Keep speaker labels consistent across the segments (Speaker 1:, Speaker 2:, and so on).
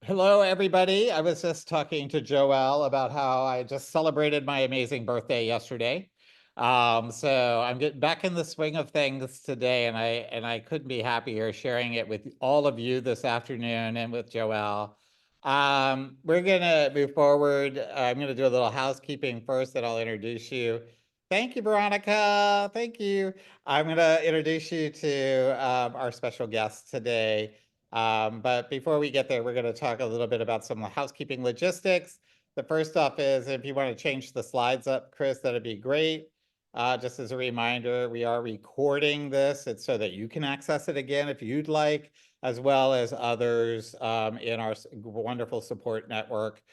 Speaker 1: Hello, everybody. I was just talking to Joelle about how I just celebrated my amazing birthday yesterday. So I'm getting back in the swing of things today, and I couldn't be happier sharing it with all of you this afternoon and with Joelle. We're gonna move forward. I'm gonna do a little housekeeping first, and I'll introduce you. Thank you, Veronica. Thank you. I'm gonna introduce you to our special guest today. But before we get there, we're going to talk a little bit about some housekeeping logistics. The first off is if you want to change the slides up, Chris, that'd be great. Just as a reminder, we are recording this. It's so that you can access it again if you'd like, as well as others in our wonderful support network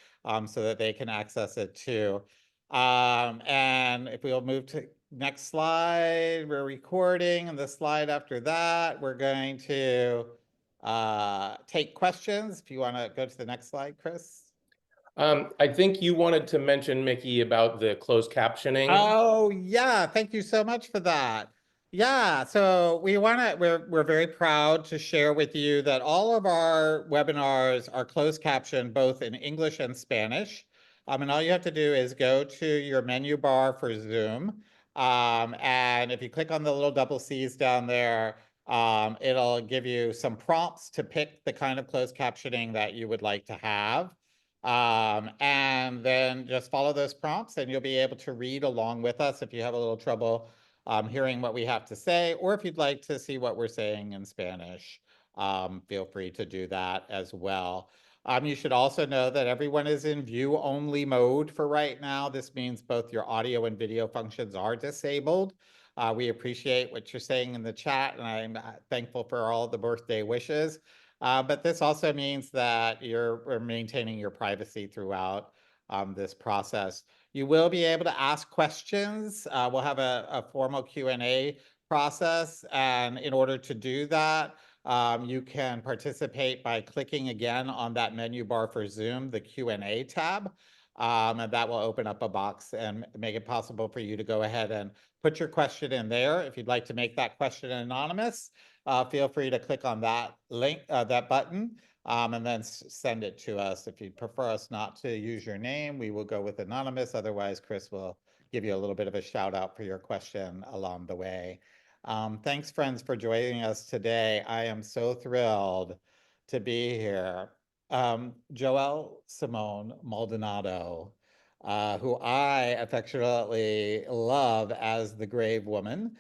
Speaker 1: so that they can access it too. And if we'll move to next slide, we're recording, and the slide after that, we're going to take questions. If you want to go to the next slide, Chris.
Speaker 2: I think you wanted to mention, Mickey, about the closed captioning.
Speaker 1: Oh, yeah. Thank you so much for that. Yeah, so we're very proud to share with you that all of our webinars are closed captioned both in English and Spanish. And all you have to do is go to your menu bar for Zoom. And if you click on the little double C's down there, it'll give you some prompts to pick the kind of closed captioning that you would like to have. And then just follow those prompts and you'll be able to read along with us if you have a little trouble hearing what we have to say, or if you'd like to see what we're saying in Spanish, feel free to do that as well. You should also know that everyone is in view-only mode for right now. This means both your audio and video functions are disabled. We appreciate what you're saying in the chat, and I'm thankful for all the birthday wishes. But this also means that we're maintaining your privacy throughout this process. You will be able to ask questions. We'll have a formal Q&A process. And in order to do that, you can participate by clicking again on that menu bar for Zoom, the Q&A tab. And that will open up a box and make it possible for you to go ahead and put your question in there. If you'd like to make that question anonymous, feel free to click on that link, that button, and then send it to us. If you'd prefer us not to use your name, we will go with anonymous. Otherwise, Chris will give you a little bit of a shout out for your question along the way. Thanks, friends, for joining us today. I am so thrilled to be here. Joelle Simone Maldonado, who I affectionately love as the Grave Woman,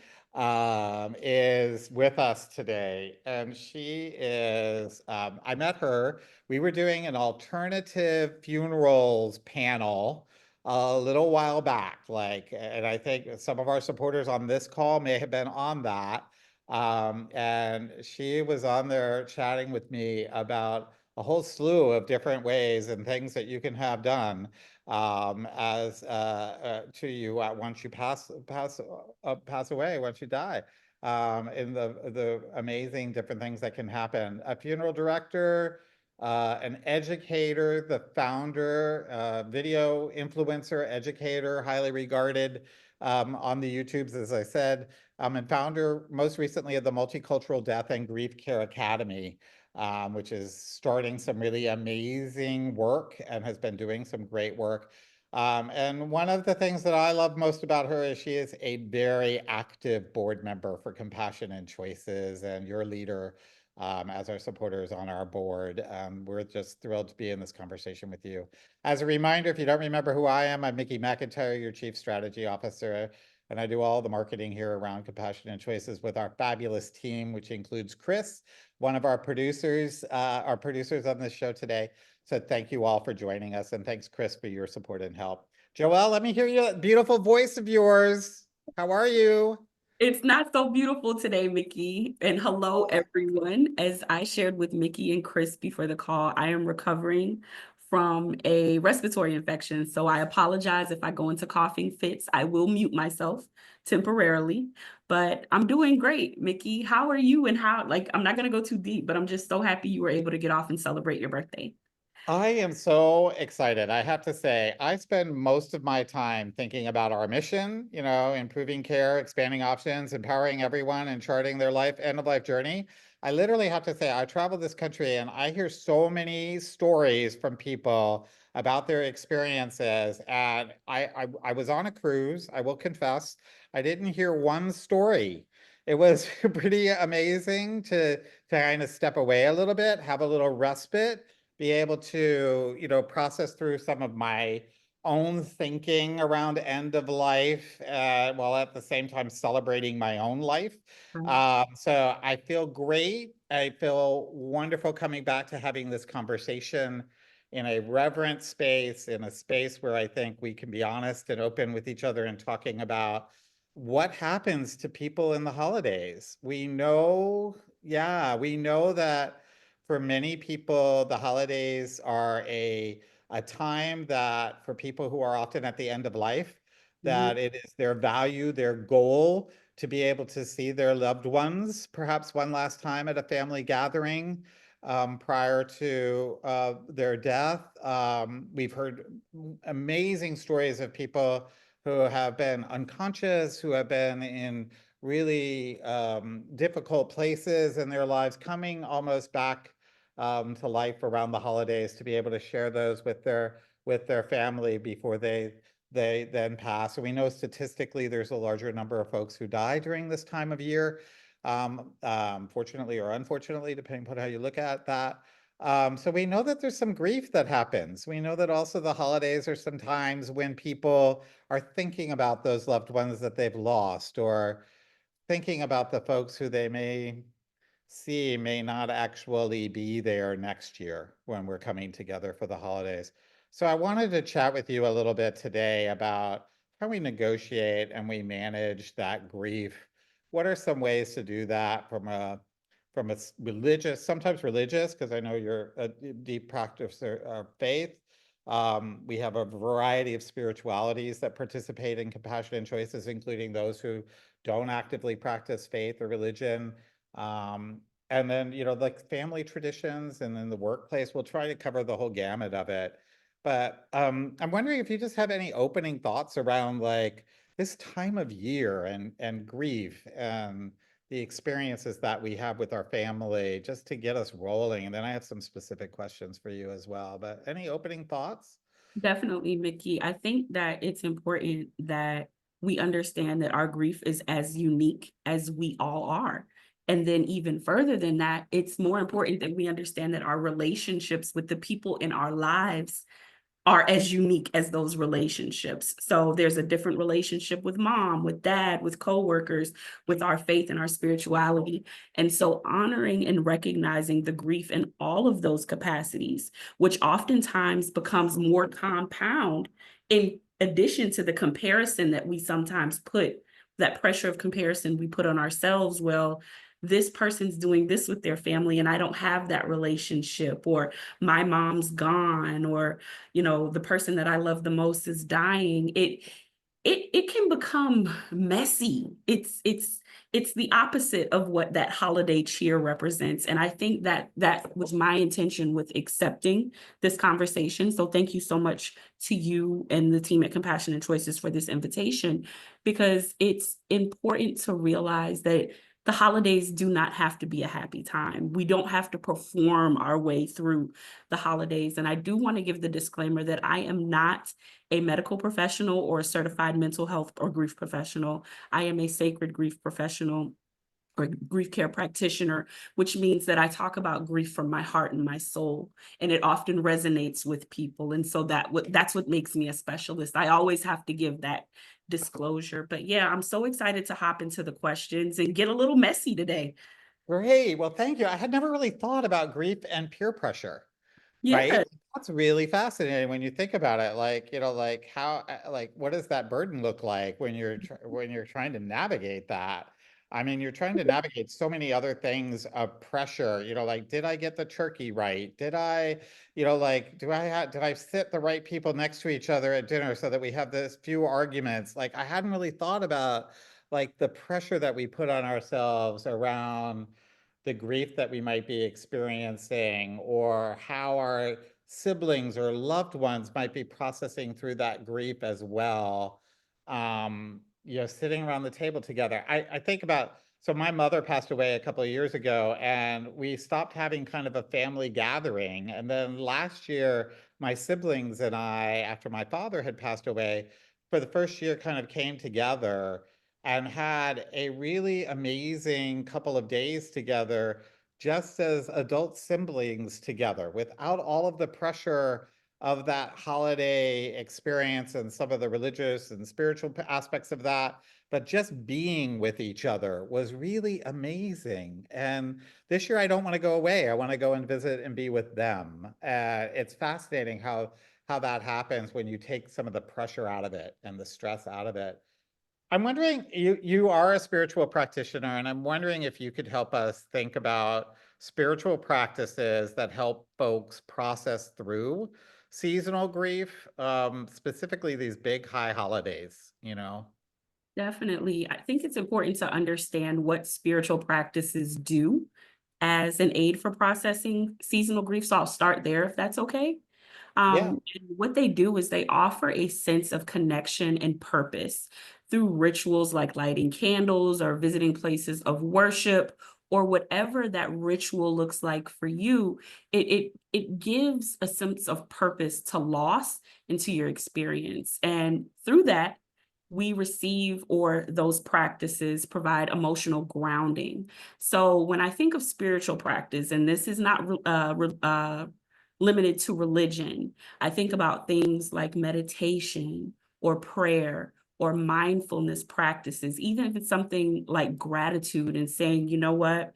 Speaker 1: is with us today. And she is, I met her, we were doing an alternative funerals panel a little while back, and I think some of our supporters on this call may have been on that. And she was on there chatting with me about a whole slew of different ways and things that you can have done to you once you pass away, once you die, in the amazing different things that can happen. A funeral director, an educator, the founder, video influencer, educator, highly regarded on the YouTubes, as I said, and founder most recently of the Multicultural Death and Grief Care Academy, which is starting some really amazing work and has been doing some great work. And one of the things that I love most about her is she is a very active board member for Compassion and Choices, and your leader as our supporters on our board. We're just thrilled to be in this conversation with you. As a reminder, if you don't remember who I am, I'm Mickey McIntyre, your Chief Strategy Officer, and I do all the marketing here around Compassion and Choices with our fabulous team, which includes Chris, one of our producers on this show today. So thank you all for joining us, and thanks, Chris, for your support and help. Joelle, let me hear your beautiful voice of yours. How are you?
Speaker 3: It's not so beautiful today, Mickey. And hello, everyone. As I shared with Mickey and Chris before the call, I am recovering from a respiratory infection. So I apologize if I go into coughing fits. I will mute myself temporarily, but I'm doing great. Mickey, how are you? And I'm not going to go too deep, but I'm just so happy you were able to get off and celebrate your birthday.
Speaker 1: I am so excited. I have to say, I spend most of my time thinking about our mission, improving care, expanding options, empowering everyone, and charting their end of life journey. I literally have to say, I travel this country and I hear so many stories from people about their experiences. And I was on a cruise, I will confess, I didn't hear one story. It was pretty amazing to kind of step away a little bit, have a little respite, be able to, process through some of my own thinking around end of life, while at the same time celebrating my own life.
Speaker 3: Right.
Speaker 1: So I feel great. I feel wonderful coming back to having this conversation in a reverent space, in a space where I think we can be honest and open with each other and talking about what happens to people in the holidays. We know that for many people, the holidays are a time that for people who are often at the end of life,
Speaker 3: Mhm.
Speaker 1: that it is their value, their goal to be able to see their loved ones, perhaps one last time at a family gathering prior to their death. We've heard amazing stories of people who have been unconscious, who have been in really difficult places in their lives, coming almost back to life around the holidays to be able to share those with their family before they then pass. And we know statistically there's a larger number of folks who die during this time of year, fortunately or unfortunately, depending on how you look at that. So we know that there's some grief that happens. We know that also the holidays are some times when people are thinking about those loved ones that they've lost, or thinking about the folks who they may not actually be there next year when we're coming together for the holidays. So I wanted to chat with you a little bit today about how we negotiate and we manage that grief. What are some ways to do that from a religious, sometimes religious, because I know you're a deep practicer of faith. We have a variety of spiritualities that participate in compassion and choices, including those who don't actively practice faith or religion. And then, like family traditions, and then the workplace, we'll try to cover the whole gamut of it. But I'm wondering if you just have any opening thoughts around like this time of year and grief and the experiences that we have with our family, just to get us rolling. And then I have some specific questions for you as well. But any opening thoughts?
Speaker 3: Definitely, Mickey. I think that it's important that we understand that our grief is as unique as we all are. And then, even further than that, it's more important that we understand that our relationships with the people in our lives are as unique as those relationships. So there's a different relationship with mom, with dad, with coworkers, with our faith and our spirituality. And so honoring and recognizing the grief in all of those capacities, which oftentimes becomes more compound in addition to the comparison that we sometimes put, that pressure of comparison we put on ourselves. Well, this person's doing this with their family and I don't have that relationship, or my mom's gone, or the person that I love the most is dying. It can become messy. It's the opposite of what that holiday cheer represents. And I think that that was my intention with accepting this conversation. So thank you so much to you and the team at Compassion and Choices for this invitation, because it's important to realize that the holidays do not have to be a happy time. We don't have to perform our way through the holidays. And I do want to give the disclaimer that I am not a medical professional or a certified mental health or grief professional. I am a sacred grief professional or grief care practitioner, which means that I talk about grief from my heart and my soul, and it often resonates with people. And so that's what makes me a specialist. I always have to give that disclosure. But yeah, I'm so excited to hop into the questions and get a little messy today.
Speaker 1: Great. Well, thank you. I had never really thought about grief and peer pressure. Right?
Speaker 3: Yeah.
Speaker 1: That's really fascinating when you think about it. Like, like how, like, what does that burden look like when when you're trying to navigate that? I mean, you're trying to navigate so many other things of pressure, like, did I get the turkey right? Did I, like, did I sit the right people next to each other at dinner so that we have this few arguments? Like, I hadn't really thought about like the pressure that we put on ourselves around the grief that we might be experiencing, or how our siblings or loved ones might be processing through that grief as well. Sitting around the table together. I think about, so my mother passed away a couple of years ago, and we stopped having kind of a family gathering. And then last year, my siblings and I, after my father had passed away, for the first year kind of came together and had a really amazing couple of days together, just as adult siblings together, without all of the pressure of that holiday experience and some of the religious and spiritual aspects of that, but just being with each other was really amazing. And this year, I don't want to go away. I want to go and visit and be with them. It's fascinating how that happens when you take some of the pressure out of it and the stress out of it. I'm wondering, you are a spiritual practitioner, and I'm wondering if you could help us think about spiritual practices that help folks process through seasonal grief, specifically these big high holidays, you know?
Speaker 3: Definitely. I think it's important to understand what spiritual practices do as an aid for processing seasonal grief. So I'll start there if that's okay.
Speaker 1: Yeah.
Speaker 3: And what they do is they offer a sense of connection and purpose through rituals like lighting candles or visiting places of worship, or whatever that ritual looks like for you. It gives a sense of purpose to loss into your experience. And through that, we receive, or those practices provide emotional grounding. So when I think of spiritual practice, and this is not limited to religion, I think about things like meditation or prayer or mindfulness practices, even if it's something like gratitude and saying, you know what,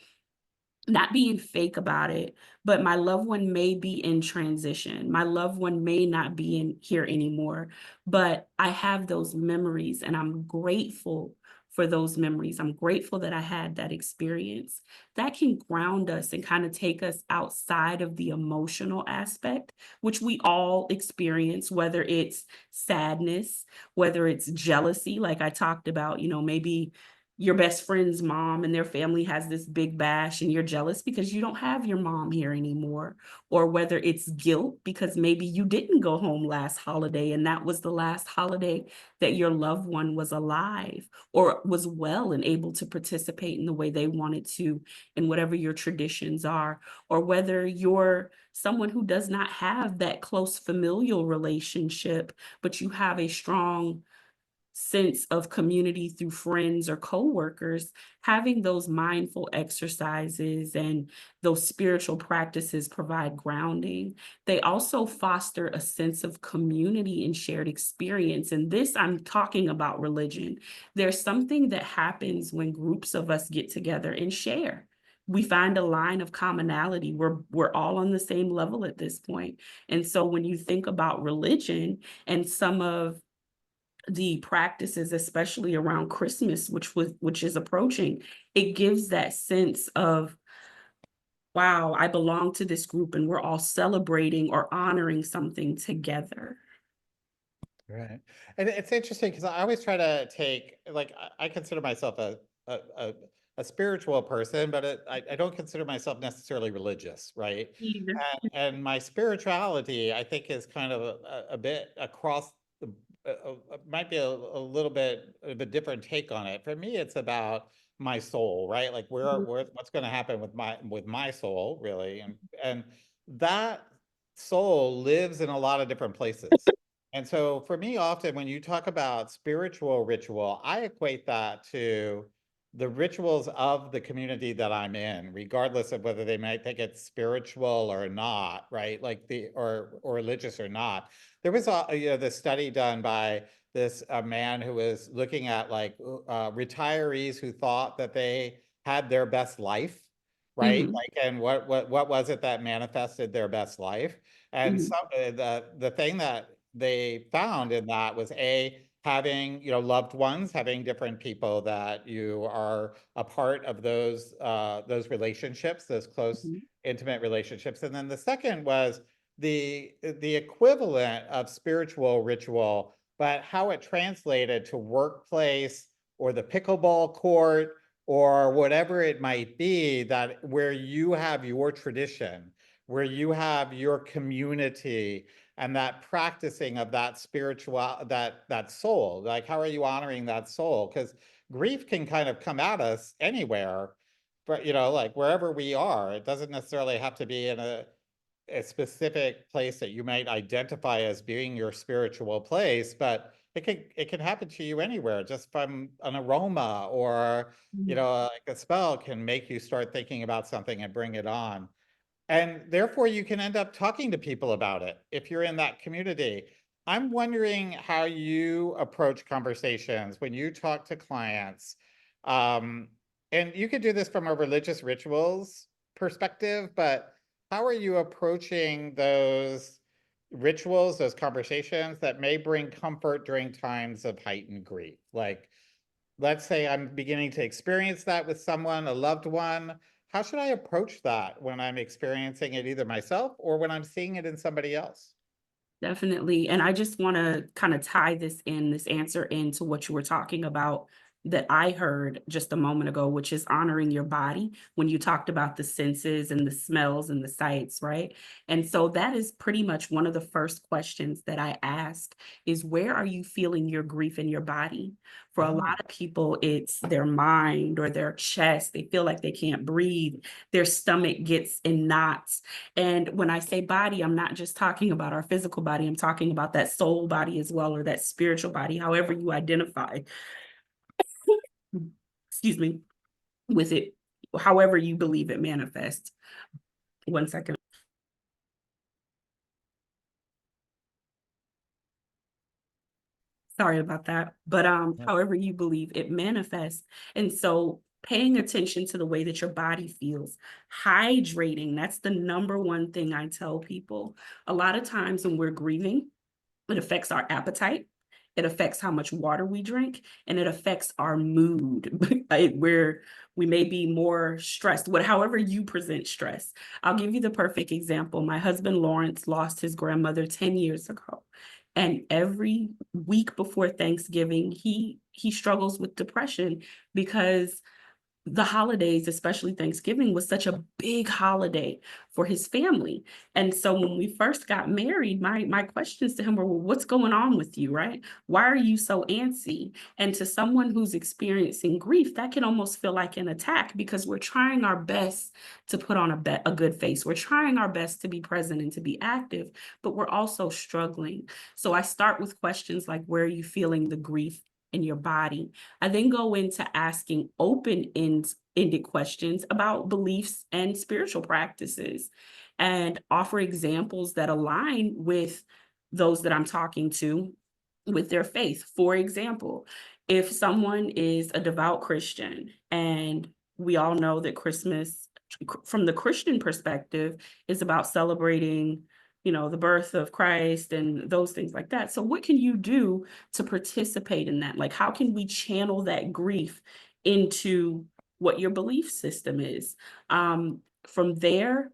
Speaker 3: not being fake about it, but my loved one may be in transition. My loved one may not be in here anymore, but I have those memories and I'm grateful for those memories. I'm grateful that I had that experience. That can ground us and kind of take us outside of the emotional aspect, which we all experience, whether it's sadness, whether it's jealousy, like I talked about, maybe your best friend's mom and their family has this big bash and you're jealous because you don't have your mom here anymore, or whether it's guilt because maybe you didn't go home last holiday and that was the last holiday that your loved one was alive or was well and able to participate in the way they wanted to in whatever your traditions are, or whether you're someone who does not have that close familial relationship, but you have a strong sense of community through friends or coworkers. Having those mindful exercises and those spiritual practices provide grounding. They also foster a sense of community and shared experience. And this, I'm talking about religion. There's something that happens when groups of us get together and share. We find a line of commonality. We're all on the same level at this point. And so when you think about religion and some of the practices, especially around Christmas, which is approaching, it gives that sense of, wow, I belong to this group and we're all celebrating or honoring something together.
Speaker 1: Right. And it's interesting because I always try to take, like, I consider myself a, a, a spiritual person, but I don't consider myself necessarily religious, right?
Speaker 3: Either.
Speaker 1: And my spirituality, I think, is kind of a bit across the, might be a little bit of a different take on it. For me, it's about my soul, right? Like what's going to happen with my soul, really, and that soul lives in a lot of different places. And so for me, often when you talk about spiritual ritual, I equate that to the rituals of the community that I'm in, regardless of whether they might think it's spiritual or not, right? Like or religious or not. There was this study done by this man who was looking at like retirees who thought that they had their best life, right?
Speaker 3: Mhm,
Speaker 1: Like, and what was it that manifested their best life? And
Speaker 3: mhm,
Speaker 1: so the thing that they found in that was having loved ones, having different people that you are a part of those relationships, those close
Speaker 3: mhm,
Speaker 1: intimate relationships. And then the second was the equivalent of spiritual ritual, but how it translated to workplace or the pickleball court or whatever it might be, that where you have your tradition, where you have your community and that practicing of that spiritual, that soul. Like, how are you honoring that soul? Because grief can kind of come at us anywhere, but like wherever we are. It doesn't necessarily have to be in a specific place that you might identify as being your spiritual place, but it can happen to you anywhere, just from an aroma, or like a spell can make you start thinking about something and bring it on. And therefore, you can end up talking to people about it if you're in that community. I'm wondering how you approach conversations when you talk to clients. Um, and you could do this from a religious rituals perspective, but how are you approaching those rituals, those conversations that may bring comfort during times of heightened grief? Like, let's say I'm beginning to experience that with someone, a loved one. How should I approach that when I'm experiencing it either myself or when I'm seeing it in somebody else?
Speaker 3: Definitely. And I just want to kind of tie this answer into what you were talking about that I heard just a moment ago, which is honoring your body when you talked about the senses and the smells and the sights, right? And so that is pretty much one of the first questions that I ask is, where are you feeling your grief in your body? For a lot of people, it's their mind or their chest. They feel like they can't breathe. Their stomach gets in knots. And when I say body, I'm not just talking about our physical body. I'm talking about that soul body as well, or that spiritual body, however you identify, excuse me, with it, however you believe it manifests. One second. Sorry about that. But
Speaker 1: Yeah.
Speaker 3: however you believe it manifests. And so paying attention to the way that your body feels, hydrating, that's the number one thing I tell people. A lot of times when we're grieving, it affects our appetite. It affects how much water we drink, and it affects our mood. Where we may be more stressed, however you present stress. I'll give you the perfect example. My husband Lawrence lost his grandmother 10 years ago. And every week before Thanksgiving, he struggles with depression because the holidays, especially Thanksgiving, was such a big holiday for his family. And so when we first got married, my questions to him were, well, what's going on with you, right? Why are you so antsy? And to someone who's experiencing grief, that can almost feel like an attack, because we're trying our best to put on a good face. We're trying our best to be present and to be active, but we're also struggling. So I start with questions like, where are you feeling the grief in your body? I then go into asking open-ended questions about beliefs and spiritual practices, and offer examples that align with those that I'm talking to with their faith. For example, if someone is a devout Christian, and we all know that Christmas, from the Christian perspective, is about celebrating, the birth of Christ and those things like that. So what can you do to participate in that? Like, how can we channel that grief into what your belief system is? From there,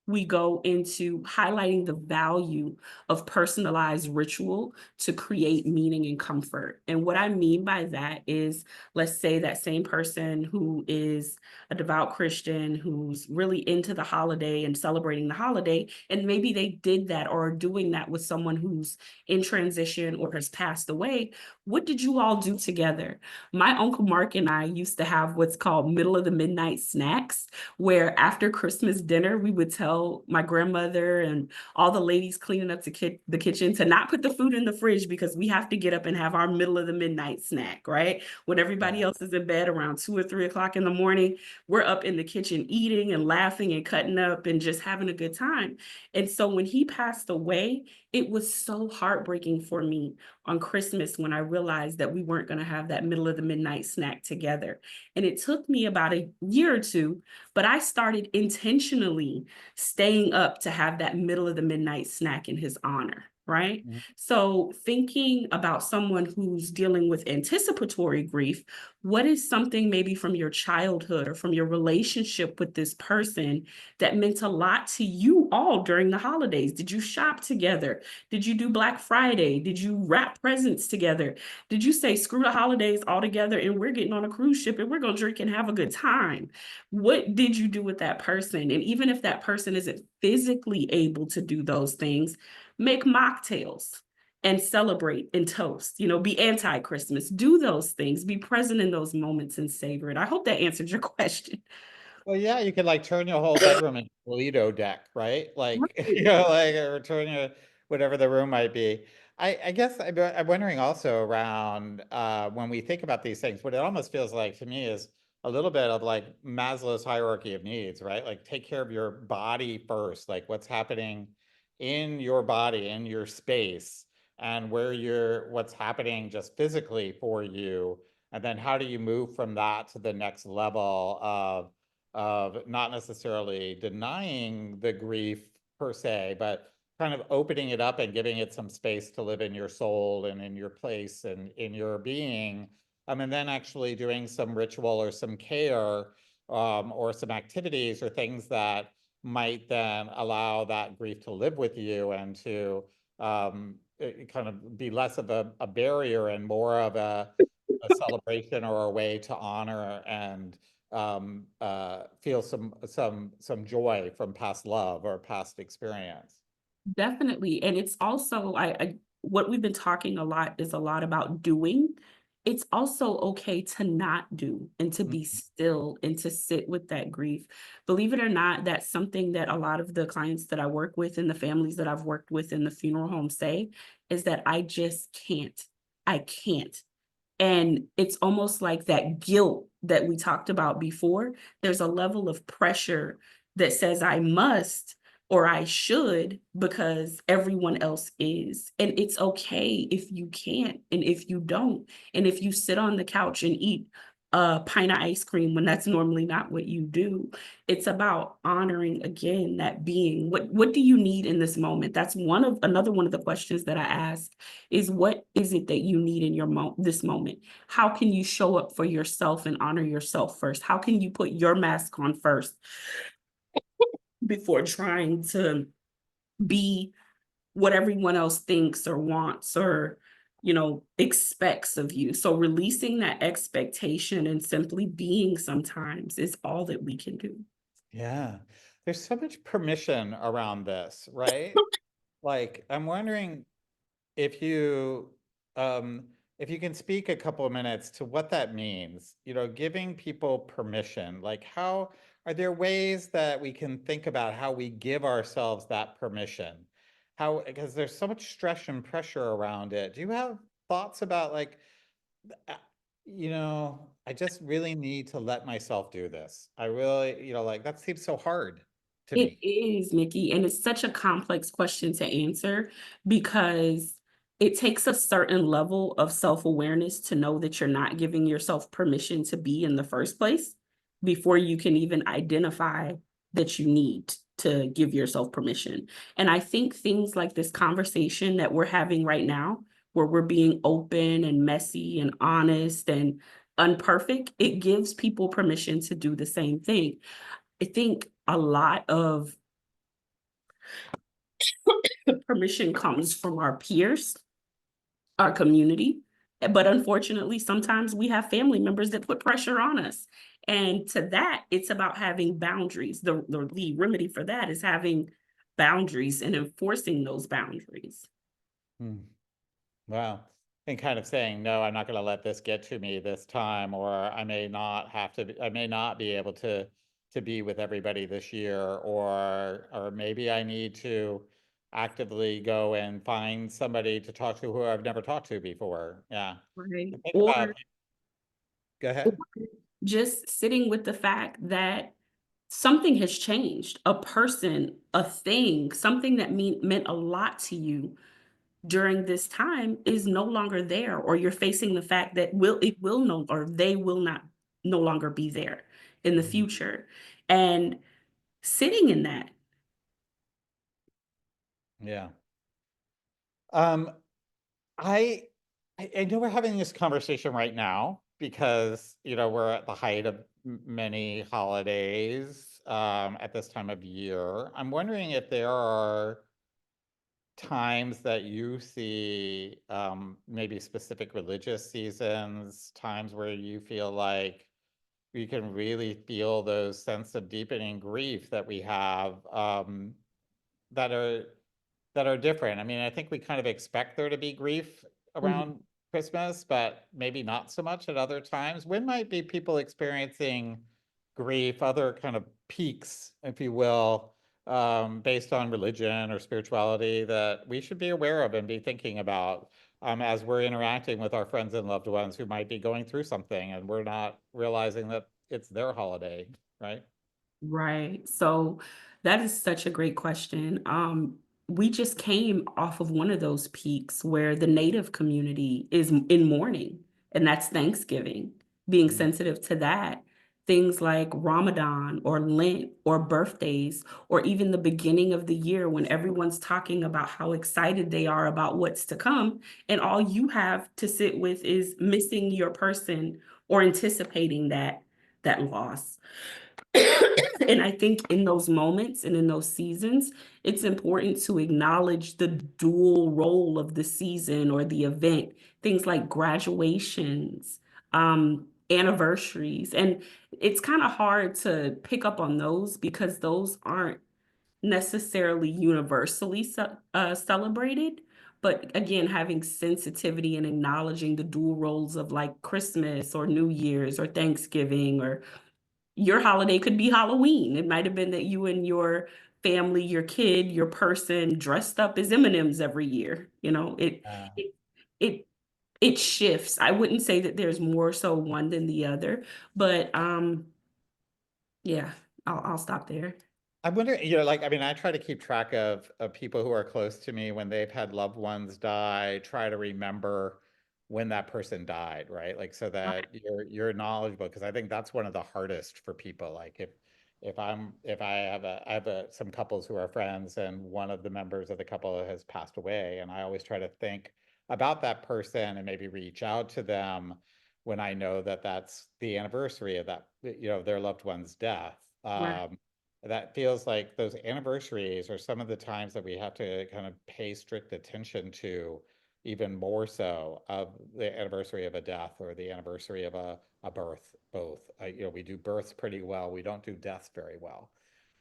Speaker 3: we go into highlighting the value of personalized ritual to create meaning and comfort. And what I mean by that is, let's say that same person who is a devout Christian, who's really into the holiday and celebrating the holiday, and maybe they did that or are doing that with someone who's in transition or has passed away. What did you all do together? My Uncle Mark and I used to have what's called middle of the midnight snacks, where after Christmas dinner, we would tell my grandmother and all the ladies cleaning up the kitchen to not put the food in the fridge, because we have to get up and have our middle of the midnight snack, right? When everybody else is in bed around 2 or 3 o'clock in the morning, we're up in the kitchen eating and laughing and cutting up and just having a good time. And so when he passed away, it was so heartbreaking for me on Christmas when I realized that we weren't going to have that middle of the midnight snack together. And it took me about a year or two, but I started intentionally staying up to have that middle of the midnight snack in his honor. right?
Speaker 1: Mhm.
Speaker 3: So thinking about someone who's dealing with anticipatory grief, what is something maybe from your childhood or from your relationship with this person that meant a lot to you all during the holidays? Did you shop together? Did you do Black Friday? Did you wrap presents together? Did you say screw the holidays all together and we're getting on a cruise ship and we're going to drink and have a good time? What did you do with that person? And even if that person isn't physically able to do those things, make mocktails and celebrate and toast, be anti-Christmas, do those things, be present in those moments and savor it. I hope that answered your question.
Speaker 1: Well, yeah, you could like turn your whole bedroom into a Lido deck, right? Like,
Speaker 3: Right.
Speaker 1: like, or turn your whatever the room might be. I guess I'm wondering also around when we think about these things, what it almost feels like to me is a little bit of like Maslow's hierarchy of needs, right? Like take care of your body first, like what's happening in your body, in your space, and what's happening just physically for you. And then how do you move from that to the next level of not necessarily denying the grief per se, but kind of opening it up and giving it some space to live in your soul and in your place and in your being. And then actually doing some ritual or some care or some activities or things that might then allow that grief to live with you and to kind of be less of a barrier and more of a celebration or a way to honor and feel some joy from past love or past experience.
Speaker 3: Definitely. And it's also, what we've been talking a lot is a lot about doing. It's also okay to not do and to be still and to sit with that grief. Believe it or not, that's something that a lot of the clients that I work with and the families that I've worked with in the funeral home say is that I just can't. I can't. And it's almost like that guilt that we talked about before. There's a level of pressure that says I must or I should because everyone else is. And it's okay if you can't and if you don't. And if you sit on the couch and eat a pint of ice cream when that's normally not what you do. It's about honoring again that being. What do you need in this moment? That's another one of the questions that I ask is what is it that you need in this moment? How can you show up for yourself and honor yourself first? How can you put your mask on first before trying to be what everyone else thinks or wants or expects of you? So releasing that expectation and simply being sometimes is all that we can do.
Speaker 1: Yeah. There's so much permission around this, right? Like, I'm wondering if you um if you can speak a couple of minutes to what that means, giving people permission, like how are there ways that we can think about how we give ourselves that permission? How, because there's so much stress and pressure around it. Do you have thoughts about like, uh, I just really need to let myself do this. I really, like that seems so hard to
Speaker 3: It
Speaker 1: me.
Speaker 3: is, Mickey, and it's such a complex question to answer because it takes a certain level of self-awareness to know that you're not giving yourself permission to be in the first place before you can even identify that you need to give yourself permission. And I think things like this conversation that we're having right now, where we're being open and messy and honest and unperfect, it gives people permission to do the same thing. I think a lot of permission comes from our peers, our community. But unfortunately, sometimes we have family members that put pressure on us. And to that, it's about having boundaries. The remedy for that is having boundaries and enforcing those boundaries.
Speaker 1: Hmm. Wow. And kind of saying, no, I'm not going to let this get to me this time, or I may not be able to be with everybody this year, or maybe I need to actively go and find somebody to talk to who I've never talked to before. Yeah.
Speaker 3: Right.
Speaker 1: I think
Speaker 3: Or
Speaker 1: about, go ahead.
Speaker 3: just sitting with the fact that something has changed, a person, a thing, something that meant a lot to you during this time is no longer there, or you're facing the fact that it will no or they will not no longer be there in the
Speaker 1: Mhm.
Speaker 3: future. And sitting in that.
Speaker 1: Yeah. Um, I, I know we're having this conversation right now because, we're at the height of many holidays, at this time of year. I'm wondering if there are times that you see, maybe specific religious seasons, times where you feel like we can really feel those sense of deepening grief that we have, that are that are different. I mean, I think we kind of expect there to be grief
Speaker 3: Mhm.
Speaker 1: around Christmas, but maybe not so much at other times. When might be people experiencing grief, other kind of peaks, if you will, based on religion or spirituality that we should be aware of and be thinking about, as we're interacting with our friends and loved ones who might be going through something and we're not realizing that it's their holiday, right?
Speaker 3: Right. So that is such a great question. We just came off of one of those peaks where the Native community is in mourning, and that's Thanksgiving. Being
Speaker 1: Mm.
Speaker 3: sensitive to that, things like Ramadan or Lent or birthdays, or even the beginning of the year when everyone's talking about how excited they are about what's to come, and all you have to sit with is missing your person or anticipating that loss. And I think in those moments and in those seasons, it's important to acknowledge the dual role of the season or the event, things like graduations, anniversaries. And it's kind of hard to pick up on those because those aren't necessarily universally celebrated. But again, having sensitivity and acknowledging the dual roles of like Christmas or New Year's or Thanksgiving, or your holiday could be Halloween. It might have been that you and your family, your kid, your person dressed up as M&Ms every year.
Speaker 1: Uh,
Speaker 3: It it it shifts. I wouldn't say that there's more so one than the other, but yeah, I'll stop there.
Speaker 1: I wonder, like, I mean, I try to keep track of people who are close to me when they've had loved ones die, try to remember when that person died, right? Like so that you're knowledgeable, because I think that's one of the hardest for people. Like if I have some couples who are friends and one of the members of the couple has passed away, and I always try to think about that person and maybe reach out to them when I know that that's the anniversary of that, their loved one's death.
Speaker 3: Right.
Speaker 1: That feels like those anniversaries are some of the times that we have to kind of pay strict attention to, even more so of the anniversary of a death or the anniversary of a birth, both. We do births pretty well. We don't do deaths very well.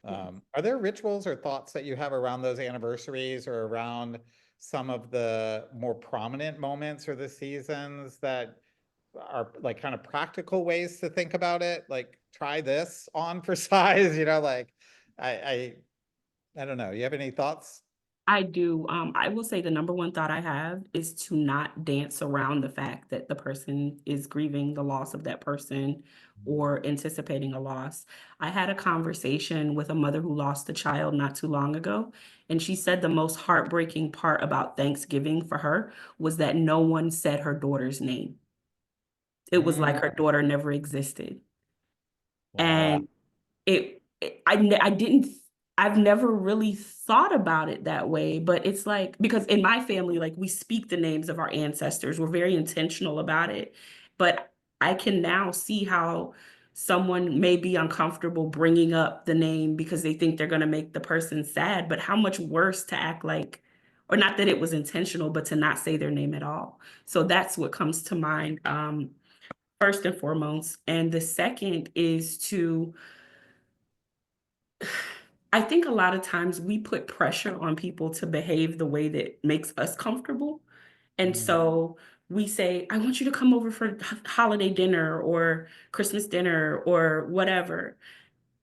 Speaker 3: Yes.
Speaker 1: Are there rituals or thoughts that you have around those anniversaries or around some of the more prominent moments or the seasons that are like kind of practical ways to think about it? Like try this on for size, like I I don't know. You have any thoughts?
Speaker 3: I do. I will say the number one thought I have is to not dance around the fact that the person is grieving the loss of that person or anticipating a loss. I had a conversation with a mother who lost a child not too long ago, and she said the most heartbreaking part about Thanksgiving for her was that no one said her daughter's name. It was like
Speaker 1: Mm,
Speaker 3: her daughter never existed.
Speaker 1: wow.
Speaker 3: And I didn't, I've never really thought about it that way, but it's like, because in my family, like we speak the names of our ancestors, we're very intentional about it. But I can now see how someone may be uncomfortable bringing up the name because they think they're going to make the person sad, but how much worse to act like, or not that it was intentional, but to not say their name at all. So that's what comes to mind, first and foremost. And the second is to, I think a lot of times we put pressure on people to behave the way that makes us comfortable. And
Speaker 1: Mm,
Speaker 3: so we say, I want you to come over for holiday dinner or Christmas dinner or whatever.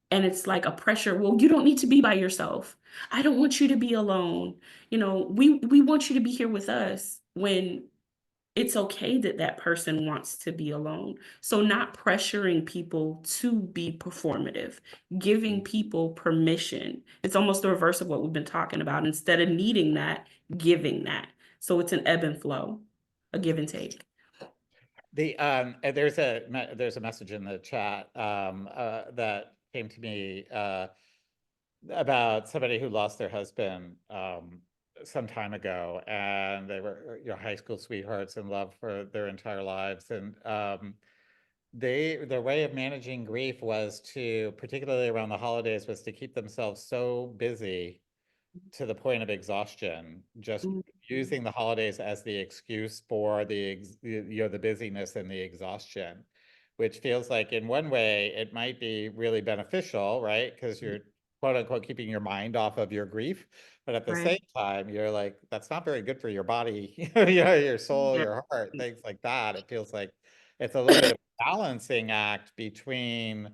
Speaker 3: And it's like a pressure. Well, you don't need to be by yourself. I don't want you to be alone. We want you to be here with us, when it's okay that that person wants to be alone. So not pressuring people to be performative, giving
Speaker 1: mm.
Speaker 3: people permission. It's almost the reverse of what we've been talking about. Instead of needing that, giving that. So it's an ebb and flow, a give and take.
Speaker 1: There's a message in the chat, that came to me, about somebody who lost their husband, some time ago, and they were, high school sweethearts in love for their entire lives. And their way of managing grief was to, particularly around the holidays, was to keep themselves so busy to the point of exhaustion, just
Speaker 3: Mhm.
Speaker 1: using the holidays as the excuse for the busyness and the exhaustion, which feels like in one way it might be really beneficial, right? Because you're quote unquote keeping your mind off of your grief, but at the
Speaker 3: Right.
Speaker 1: same time you're like, that's not very good for your body, your soul,
Speaker 3: Yeah.
Speaker 1: your heart, things like that. It feels like it's a little bit of a balancing act between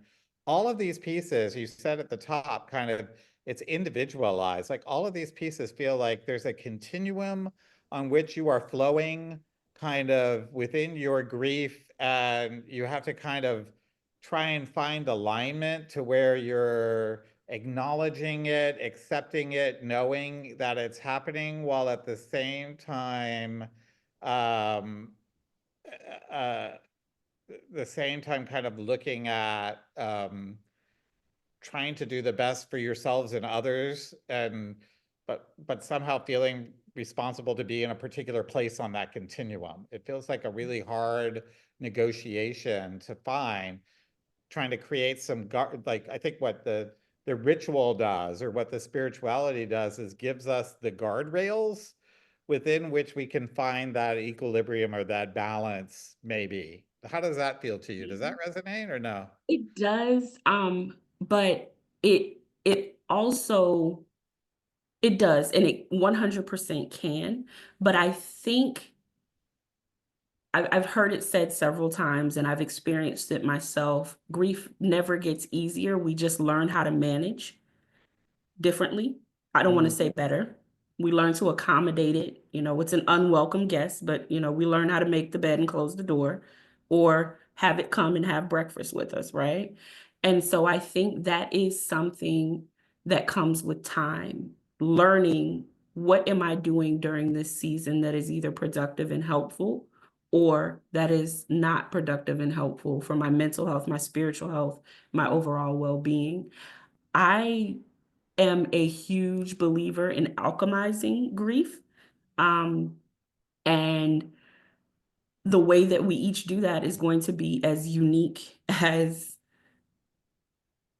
Speaker 1: all of these pieces. You said at the top, kind of, it's individualized. Like all of these pieces feel like there's a continuum on which you are flowing kind of within your grief, and you have to kind of try and find alignment to where you're acknowledging it, accepting it, knowing that it's happening, while at the same time, um, uh, kind of looking at trying to do the best for yourselves and others, and but somehow feeling responsible to be in a particular place on that continuum. It feels like a really hard negotiation to find, trying to create some like, I think what the ritual does, or what the spirituality does, is gives us the guardrails within which we can find that equilibrium or that balance, maybe. How does that feel to you? Does that resonate or no?
Speaker 3: It does, but it also it does, and it 100% can. But I think I've heard it said several times, and I've experienced it myself. Grief never gets easier. We just learn how to manage differently. I don't want to
Speaker 1: Mm,
Speaker 3: say better. We learn to accommodate it. It's an unwelcome guest, but we learn how to make the bed and close the door, or have it come and have breakfast with us, right? And so I think that is something that comes with time, learning what am I doing during this season that is either productive and helpful, or that is not productive and helpful for my mental health, my spiritual health, my overall well-being. I am a huge believer in alchemizing grief. Um, and the way that we each do that is going to be as unique as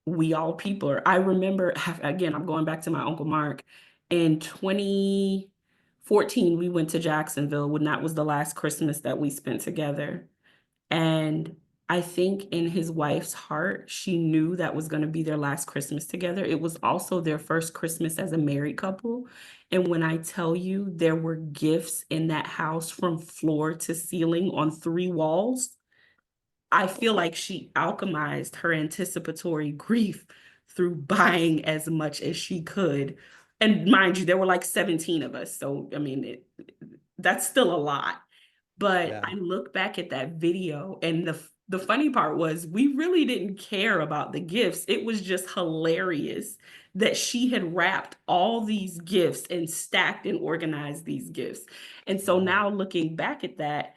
Speaker 3: we all people are. I remember, again, I'm going back to my Uncle Mark. In 2014, we went to Jacksonville when that was the last Christmas that we spent together. And I think in his wife's heart, she knew that was going to be their last Christmas together. It was also their first Christmas as a married couple. And when I tell you there were gifts in that house from floor to ceiling on 3 walls, I feel like she alchemized her anticipatory grief through buying as much as she could. And mind you, there were like 17 of us. So, I mean, that's still a lot. But
Speaker 1: yeah.
Speaker 3: I look back at that video, and the funny part was we really didn't care about the gifts. It was just hilarious that she had wrapped all these gifts and stacked and organized these gifts. And so
Speaker 1: Wow.
Speaker 3: now looking back at that,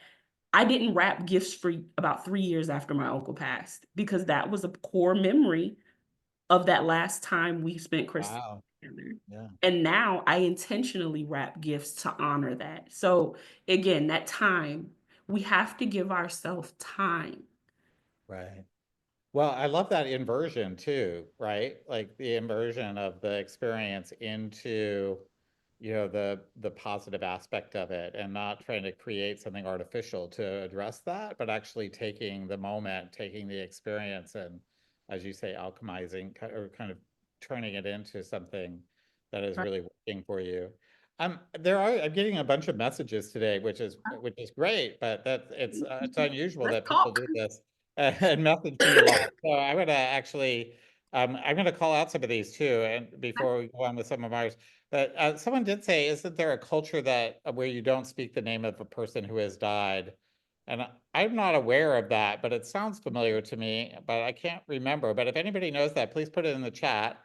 Speaker 3: I didn't wrap gifts for about 3 years after my uncle passed, because that was a core memory of that last time we spent Christmas
Speaker 1: Wow.
Speaker 3: together.
Speaker 1: Yeah.
Speaker 3: And now I intentionally wrap gifts to honor that. So again, that time, we have to give ourselves time.
Speaker 1: Right. Well, I love that inversion too, right? Like the inversion of the experience into, the positive aspect of it, and not trying to create something artificial to address that, but actually taking the moment, taking the experience, and, as you say, alchemizing, or kind of turning it into something that is
Speaker 3: Right.
Speaker 1: really working for you. I'm getting a bunch of messages today, which is great, but it's unusual
Speaker 3: Let's
Speaker 1: that people
Speaker 3: talk.
Speaker 1: do this and message me a lot. So I'm gonna actually, I'm gonna call out some of these too, and before we go on with some of ours. But someone did say, isn't there a culture that where you don't speak the name of a person who has died? And I'm not aware of that, but it sounds familiar to me, but I can't remember. But if anybody knows that, please put it in the chat.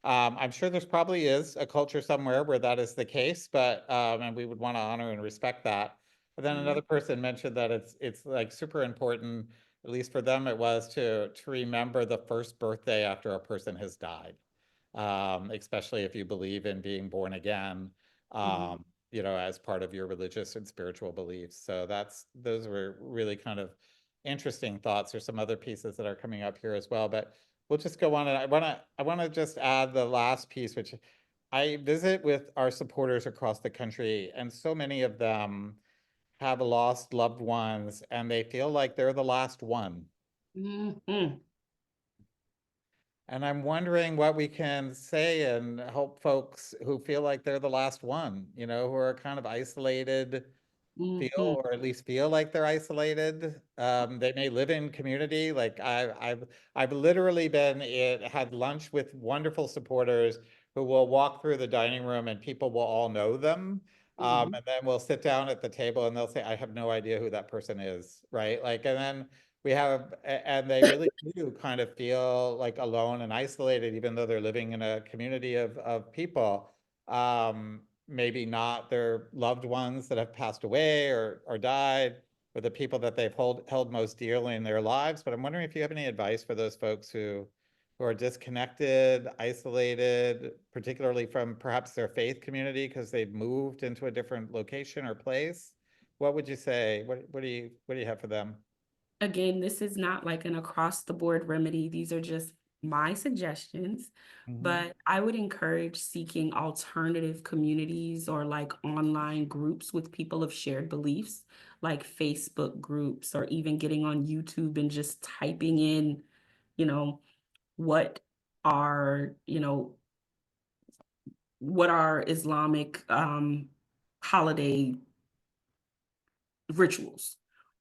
Speaker 1: I'm sure there's probably is a culture somewhere where that is the case, but and we would want to honor and respect that. But then another person mentioned that it's like super important, at least for them it was, to remember the first birthday after a person has died, especially if you believe in being born again.
Speaker 3: Mhm.
Speaker 1: you know, as part of your religious and spiritual beliefs. So those were really kind of interesting thoughts. There's some other pieces that are coming up here as well, but we'll just go on. And I want to just add the last piece, which I visit with our supporters across the country, and so many of them have lost loved ones and they feel like they're the last one.
Speaker 3: Mhm.
Speaker 1: And I'm wondering what we can say and help folks who feel like they're the last one, you know, who are kind of isolated, feel,
Speaker 3: Mhm.
Speaker 1: or at least feel like they're isolated. They may live in community. Like I've literally had lunch with wonderful supporters who will walk through the dining room and people will all know them.
Speaker 3: Mhm.
Speaker 1: And then we'll sit down at the table and they'll say, I have no idea who that person is, right? Like, and then and they really do kind of feel like alone and isolated, even though they're living in a community of people. Maybe not their loved ones that have passed away or died, or the people that they've held most dearly in their lives. But I'm wondering if you have any advice for those folks who are disconnected, isolated, particularly from perhaps their faith community because they've moved into a different location or place. What would you say? What do you have for them?
Speaker 3: Again, this is not like an across the board remedy. These are just my suggestions.
Speaker 1: Mhm.
Speaker 3: But I would encourage seeking alternative communities or like online groups with people of shared beliefs, like Facebook groups, or even getting on YouTube and just typing in, you know, what are, what are Islamic holiday rituals,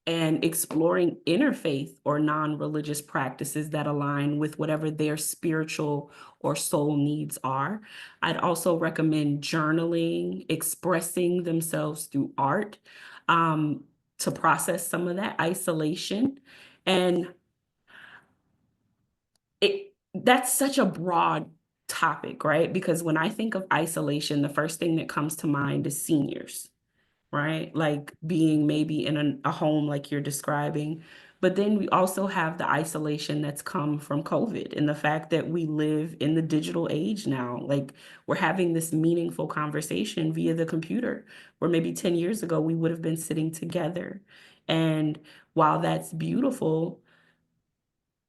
Speaker 3: and exploring interfaith or non-religious practices that align with whatever their spiritual or soul needs are. I'd also recommend journaling, expressing themselves through art, um, to process some of that isolation. And that's such a broad topic, right? Because when I think of isolation, the first thing that comes to mind is seniors, right? Like being maybe in a home like you're describing. But then we also have the isolation that's come from COVID and the fact that we live in the digital age now. Like we're having this meaningful conversation via the computer, where maybe 10 years ago we would have been sitting together. And while that's beautiful,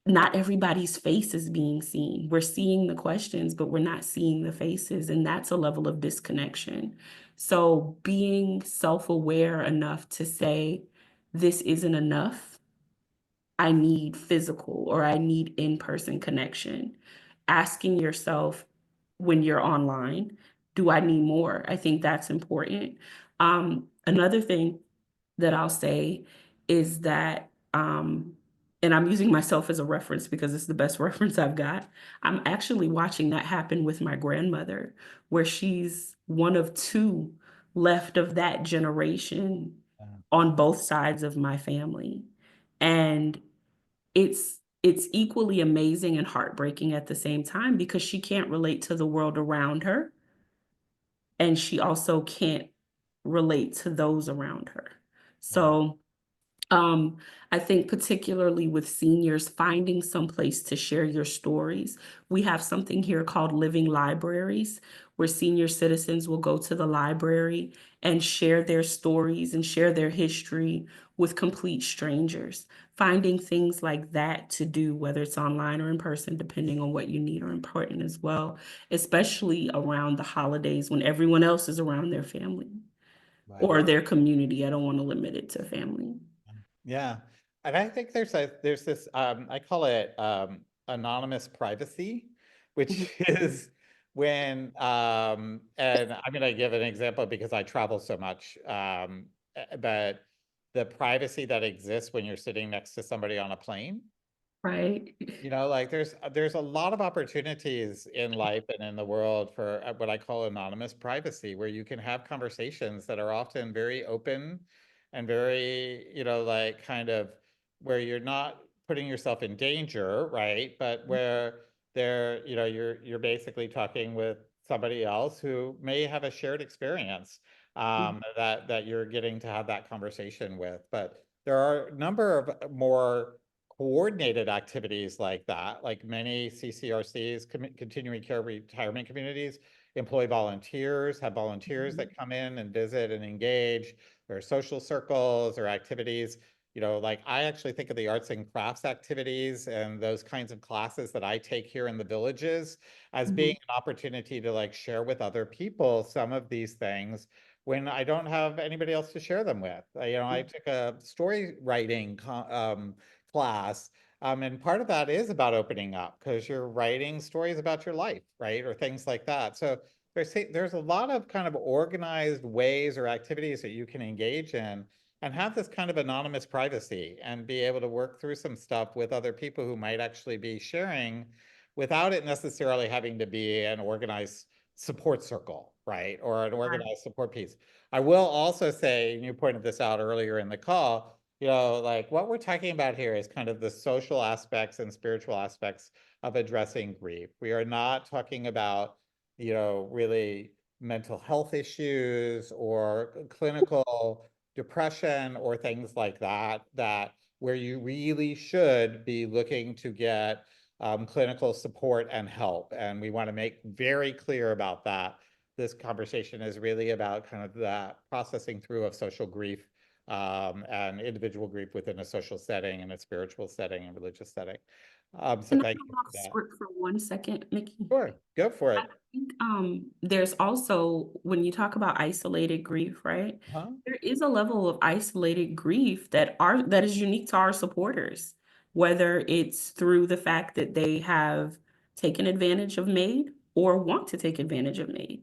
Speaker 3: not everybody's face is being seen. We're seeing the questions, but we're not seeing the faces. And that's a level of disconnection. So being self aware enough to say, this isn't enough. I need physical or I need in person connection. Asking yourself when you're online, do I need more? I think that's important. Another thing that I'll say is that, and I'm using myself as a reference because it's the best reference I've got. I'm actually watching that happen with my grandmother, where she's one of two left of that generation on both sides of my family. And it's equally amazing and heartbreaking at the same time because she can't relate to the world around her, and she also can't relate to those around her.
Speaker 1: Wow.
Speaker 3: So um, I think particularly with seniors, finding some place to share your stories. We have something here called living libraries, where senior citizens will go to the library and share their stories and share their history with complete strangers. Finding things like that to do, whether it's online or in person, depending on what you need, are important as well, especially around the holidays when everyone else is around their family
Speaker 1: Right.
Speaker 3: or their community. I don't want to limit it to family.
Speaker 1: Yeah. And I think there's this I call it anonymous privacy, which is when and I'm gonna give an example because I travel so much. But the privacy that exists when you're sitting next to somebody on a plane.
Speaker 3: Right.
Speaker 1: You know, like there's a lot of opportunities in life and in the world for what I call anonymous privacy, where you can have conversations that are often very open and very, you know, like kind of where you're not putting yourself in danger, right? But where you know, you're basically talking with somebody else who may have a shared experience that you're getting to have that conversation with. But there are a number of more coordinated activities like that, like many CCRCs, continuing care retirement communities, employ volunteers, have volunteers that come in and visit and engage. There are social circles or activities. You know, like I actually think of the arts and crafts activities and those kinds of classes that I take here in the villages as being an opportunity to like share with other people some of these things when I don't have anybody else to share them with. You know, I took a story writing class, and part of that is about opening up because you're writing stories about your life, right? Or things like that. So there's a lot of kind of organized ways or activities that you can engage in and have this kind of anonymous privacy and be able to work through some stuff with other people who might actually be sharing without it necessarily having to be an organized support circle, right? Or an organized support piece. I will also say, and you pointed this out earlier in the call, you know, like what we're talking about here is kind of the social aspects and spiritual aspects of addressing grief. We are not talking about, you know, really mental health issues or clinical depression or things like that, that where you really should be looking to get clinical support and help. And we want to make very clear about that. This conversation is really about kind of that processing through of social grief and individual grief within a social setting and a spiritual setting and religious setting. So
Speaker 3: Can I
Speaker 1: thank
Speaker 3: come
Speaker 1: you
Speaker 3: off
Speaker 1: for that.
Speaker 3: script for 1 second, Mickey?
Speaker 1: Sure, go for
Speaker 3: I
Speaker 1: it.
Speaker 3: think there's also, when you talk about isolated grief, right?
Speaker 1: Huh?
Speaker 3: There is a level of isolated grief that is unique to our supporters, whether it's through the fact that they have taken advantage of MAID or want to take advantage of MAID.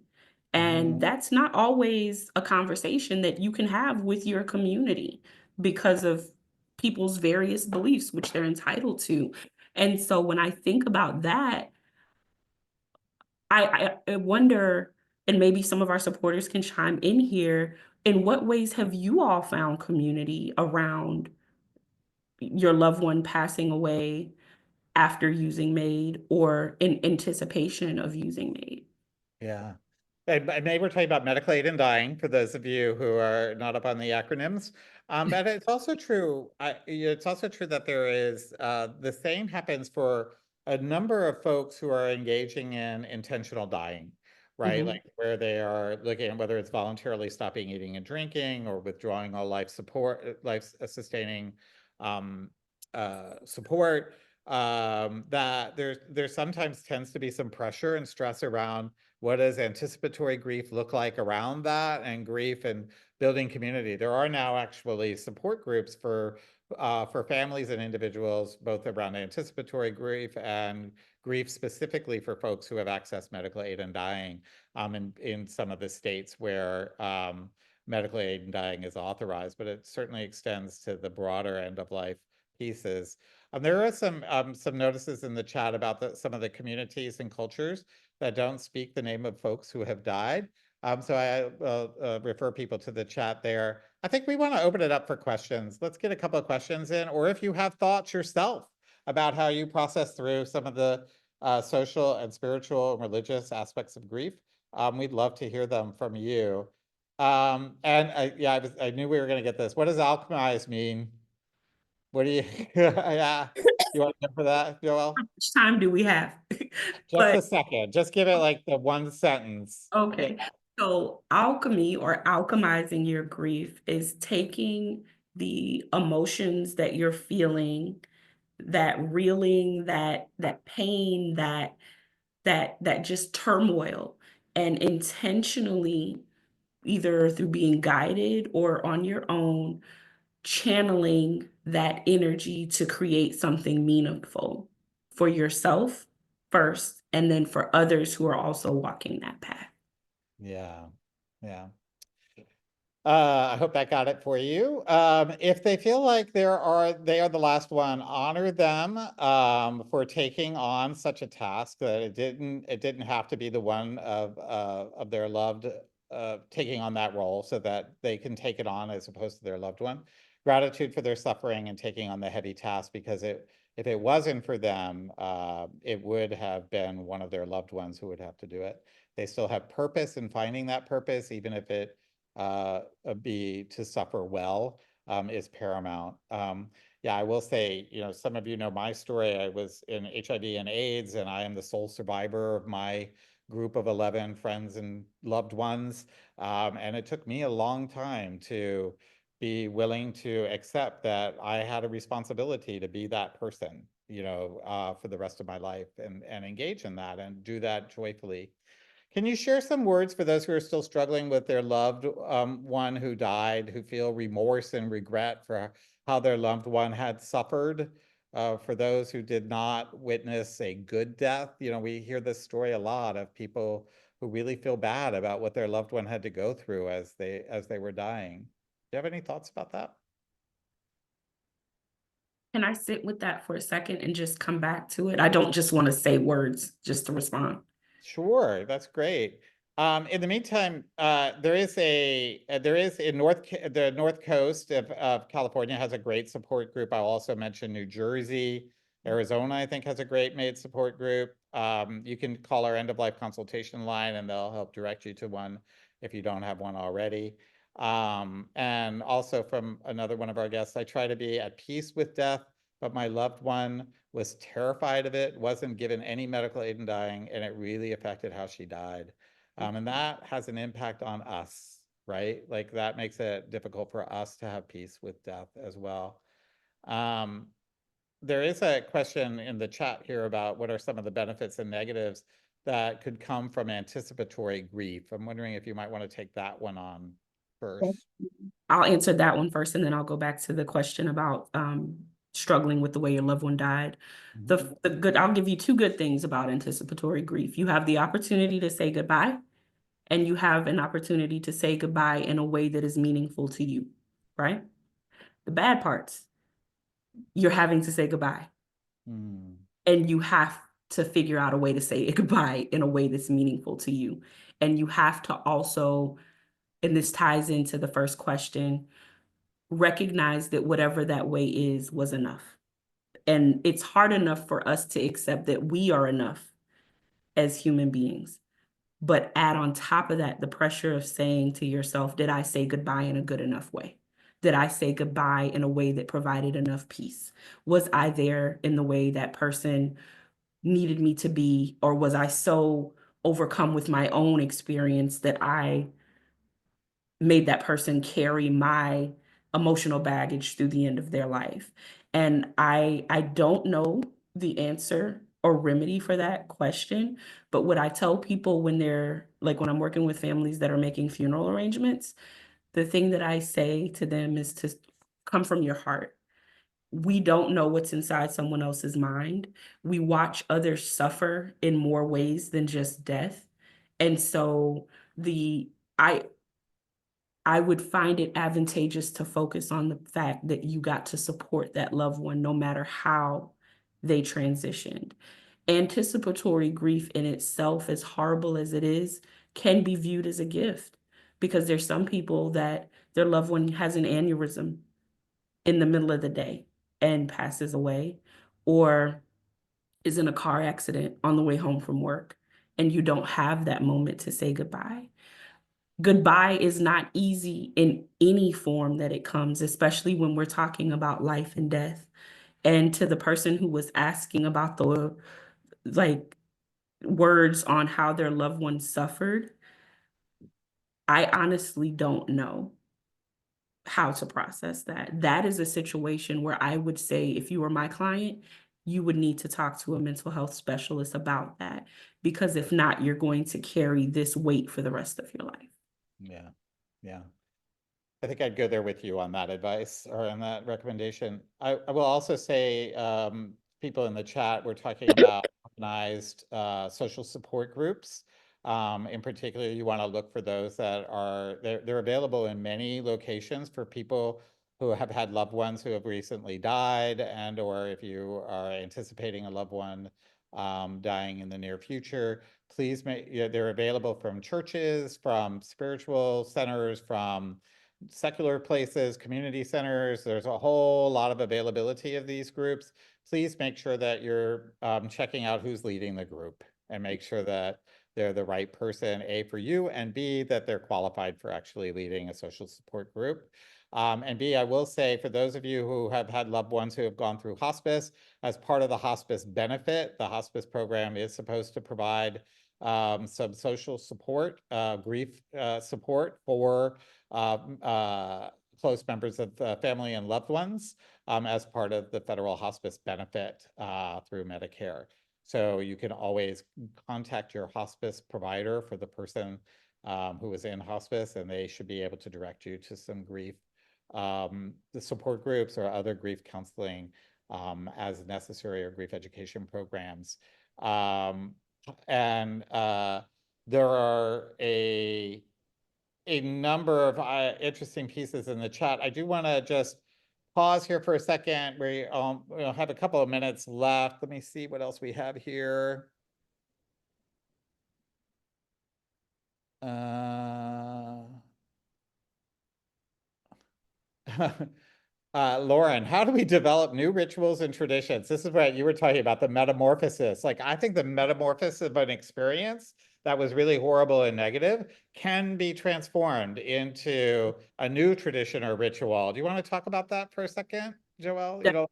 Speaker 3: And that's not always a conversation that you can have with your community because of people's various beliefs, which they're entitled to. And so when I think about that, I wonder, and maybe some of our supporters can chime in here, in what ways have you all found community around your loved one passing away after using MAID or in anticipation of using MAID?
Speaker 1: Yeah. And maybe we're talking about medical aid in dying for those of you who are not up on the acronyms. But it's also true. It's also true that there is the same happens for a number of folks who are engaging in intentional dying, right? Like where they are looking at whether it's voluntarily stopping eating and drinking or withdrawing all life support, life sustaining support. That there sometimes tends to be some pressure and stress around what does anticipatory grief look like around that and grief and building community. There are now actually support groups for families and individuals, both around anticipatory grief and grief specifically for folks who have accessed medical aid in dying in some of the states where medical aid in dying is authorized, but it certainly extends to the broader end of life pieces. There are some notices in the chat about some of the communities and cultures that don't speak the name of folks who have died. So I will refer people to the chat there. I think we want to open it up for questions. Let's get a couple of questions in, or if you have thoughts yourself about how you process through some of the social and spiritual and religious aspects of grief, we'd love to hear them from you. Yeah, I knew we were going to get this. What does alchemize mean? What do you, yeah, you want to go for that, Joel?
Speaker 3: How much time do we have?
Speaker 1: Just
Speaker 3: But
Speaker 1: a second. Just give it like the one sentence.
Speaker 3: okay. So alchemy or alchemizing your grief is taking the emotions that you're feeling, that reeling, that pain, that just turmoil, and intentionally, either through being guided or on your own, channeling that energy to create something meaningful for yourself first, and then for others who are also walking that path.
Speaker 1: Yeah, yeah. I hope that got it for you. If they feel like they are the last one, honor them for taking on such a task that it didn't have to be the one of their loved taking on that role so that they can take it on as opposed to their loved one. Gratitude for their suffering and taking on the heavy task because if it wasn't for them, it would have been one of their loved ones who would have to do it. They still have purpose in finding that purpose, even if it be to suffer well is paramount. Yeah, I will say, you know, some of you know my story. I was in HIV and AIDS, and I am the sole survivor of my group of 11 friends and loved ones. And it took me a long time to be willing to accept that I had a responsibility to be that person, for the rest of my life and engage in that and do that joyfully. Can you share some words for those who are still struggling with their loved one who died, who feel remorse and regret for how their loved one had suffered? For those who did not witness a good death, we hear this story a lot of people who really feel bad about what their loved one had to go through as they were dying. Do you have any thoughts about that?
Speaker 3: Can I sit with that for a second and just come back to it? I don't just want to say words just to respond.
Speaker 1: Sure, that's great. In the meantime, there is in the North Coast of California has a great support group. I'll also mention New Jersey, Arizona, I think has a great MAID support group. You can call our end of life consultation line and they'll help direct you to one if you don't have one already. And also from another one of our guests, I try to be at peace with death, but my loved one was terrified of it, wasn't given any medical aid in dying, and it really affected how she died. And that has an impact on us, right? Like that makes it difficult for us to have peace with death as well. There is a question in the chat here about what are some of the benefits and negatives that could come from anticipatory grief. I'm wondering if you might want to take that one on first.
Speaker 3: I'll answer that one first, and then I'll go back to the question about struggling with the way your loved one died. I'll give you two good things about anticipatory grief. You have the opportunity to say goodbye, and you have an opportunity to say goodbye in a way that is meaningful to you, right? The bad parts, you're having to say goodbye.
Speaker 1: Mm.
Speaker 3: And you have to figure out a way to say goodbye in a way that's meaningful to you. And you have to also, and this ties into the first question, recognize that whatever that way is was enough. And it's hard enough for us to accept that we are enough as human beings. But add on top of that the pressure of saying to yourself, did I say goodbye in a good enough way? Did I say goodbye in a way that provided enough peace? Was I there in the way that person needed me to be? Or was I so overcome with my own experience that I made that person carry my emotional baggage through the end of their life? And I don't know the answer or remedy for that question, but what I tell people when when I'm working with families that are making funeral arrangements, the thing that I say to them is to come from your heart. We don't know what's inside someone else's mind. We watch others suffer in more ways than just death. And so the I I would find it advantageous to focus on the fact that you got to support that loved one no matter how they transitioned. Anticipatory grief in itself, as horrible as it is, can be viewed as a gift because there's some people that their loved one has an aneurysm in the middle of the day and passes away, or is in a car accident on the way home from work, and you don't have that moment to say goodbye. Goodbye is not easy in any form that it comes, especially when we're talking about life and death. And to the person who was asking about the words on how their loved one suffered, I honestly don't know how to process that. That is a situation where I would say, if you were my client, you would need to talk to a mental health specialist about that, because if not, you're going to carry this weight for the rest of your life.
Speaker 1: Yeah. Yeah. I think I'd go there with you on that advice or on that recommendation. I will also say, people in the chat were talking about organized social support groups. In particular, you want to look for those that they're available in many locations for people who have had loved ones who have recently died, and or if you are anticipating a loved one dying in the near future. Please they're available from churches, from spiritual centers, from secular places, community centers. There's a whole lot of availability of these groups. Please make sure that you're checking out who's leading the group and make sure that they're the right person, A, for you, and B, that they're qualified for actually leading a social support group. And B, I will say, for those of you who have had loved ones who have gone through hospice, as part of the hospice benefit, the hospice program is supposed to provide some social support, grief support for close members of the family and loved ones as part of the federal hospice benefit through Medicare. So you can always contact your hospice provider for the person who is in hospice, and they should be able to direct you to some grief, the support groups or other grief counseling as necessary, or grief education programs. And there are a number of interesting pieces in the chat. I do want to just pause here for a second. We'll have a couple of minutes left. Let me see what else we have here. Lauren, how do we develop new rituals and traditions? This is what you were talking about, the metamorphosis. Like, I think the metamorphosis of an experience that was really horrible and negative can be transformed into a new tradition or ritual. Do you want to talk about that for a second, Joelle?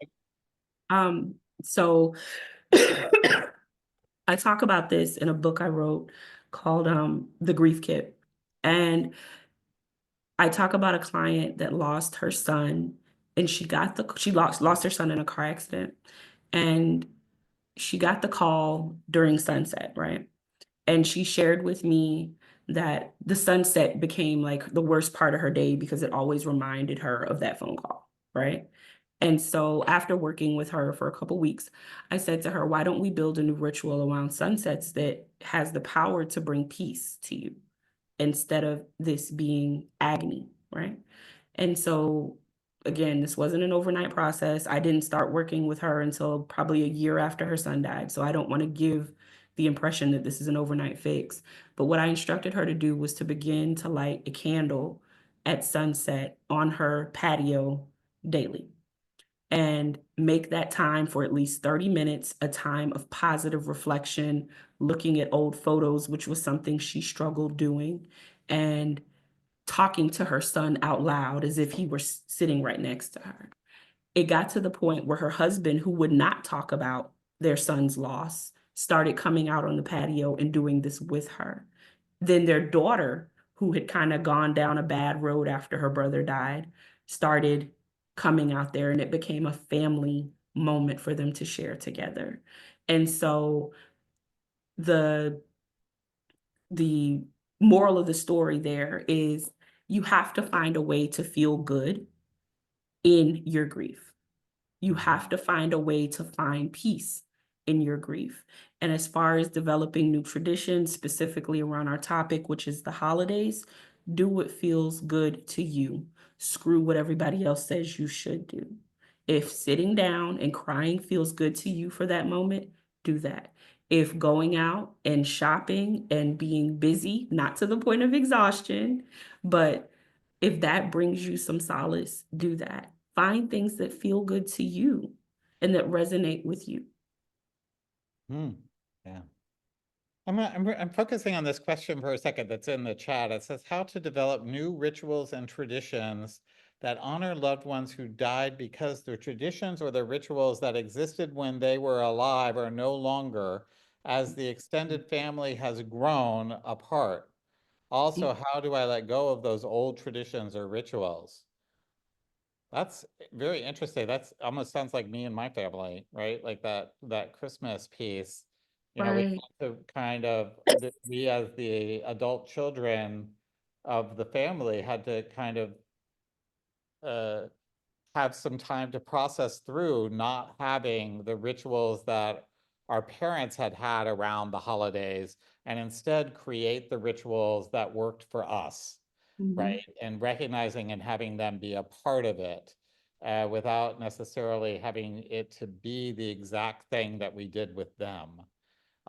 Speaker 3: So I talk about this in a book I wrote called The Grief Kit. And I talk about a client that lost her son, and she lost her son in a car accident. And she got the call during sunset, right? And she shared with me that the sunset became like the worst part of her day because it always reminded her of that phone call, right? And so after working with her for a couple weeks, I said to her, why don't we build a new ritual around sunsets that has the power to bring peace to you instead of this being agony, right? And so again, this wasn't an overnight process. I didn't start working with her until probably a year after her son died. So I don't want to give the impression that this is an overnight fix. But what I instructed her to do was to begin to light a candle at sunset on her patio daily and make that time for at least 30 minutes a time of positive reflection, looking at old photos, which was something she struggled doing, and talking to her son out loud as if he were sitting right next to her. It got to the point where her husband, who would not talk about their son's loss, started coming out on the patio and doing this with her. Then their daughter, who had kind of gone down a bad road after her brother died, started coming out there, and it became a family moment for them to share together. And so the moral of the story there is you have to find a way to feel good in your grief. You have to find a way to find peace in your grief. And as far as developing new traditions, specifically around our topic, which is the holidays, do what feels good to you. Screw what everybody else says you should do. If sitting down and crying feels good to you for that moment, do that. If going out and shopping and being busy, not to the point of exhaustion, but if that brings you some solace, do that. Find things that feel good to you and that resonate with you.
Speaker 1: Yeah. I'm focusing on this question for a second that's in the chat. It says how to develop new rituals and traditions that honor loved ones who died because their traditions or their rituals that existed when they were alive are no longer, as the extended family has grown apart. Also, how do I let go of those old traditions or rituals? That's very interesting. That's almost sounds like me and my family, right? Like that Christmas piece. We
Speaker 3: Right.
Speaker 1: have to kind of, we as the adult children of the family had to kind of have some time to process through not having the rituals that our parents had had around the holidays, and instead create the rituals that worked for us, right? And recognizing and having them be a part of it without necessarily having it to be the exact thing that we did with them.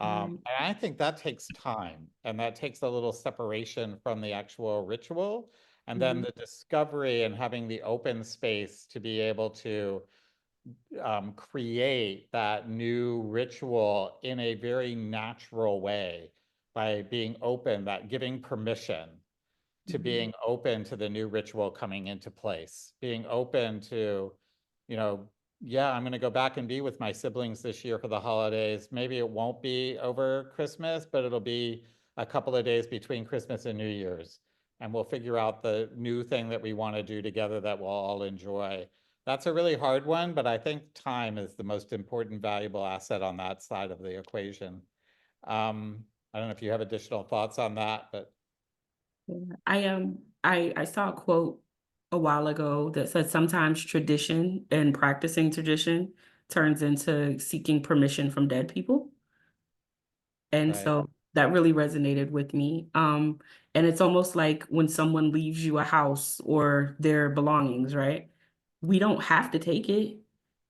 Speaker 1: And I think that takes time, and that takes a little separation from the actual ritual, and then the discovery and having the open space to be able to create that new ritual in a very natural way by being open, that giving permission to being open to the new ritual coming into place, being open to, yeah, I'm gonna go back and be with my siblings this year for the holidays. Maybe it won't be over Christmas, but it'll be a couple of days between Christmas and New Year's. And we'll figure out the new thing that we want to do together that we'll all enjoy. That's a really hard one, but I think time is the most important, valuable asset on that side of the equation. I don't know if you have additional thoughts on that, but
Speaker 3: I saw a quote a while ago that said sometimes tradition and practicing tradition turns into seeking permission from dead people. And
Speaker 1: right.
Speaker 3: so that really resonated with me. And it's almost like when someone leaves you a house or their belongings, right? We don't have to take it.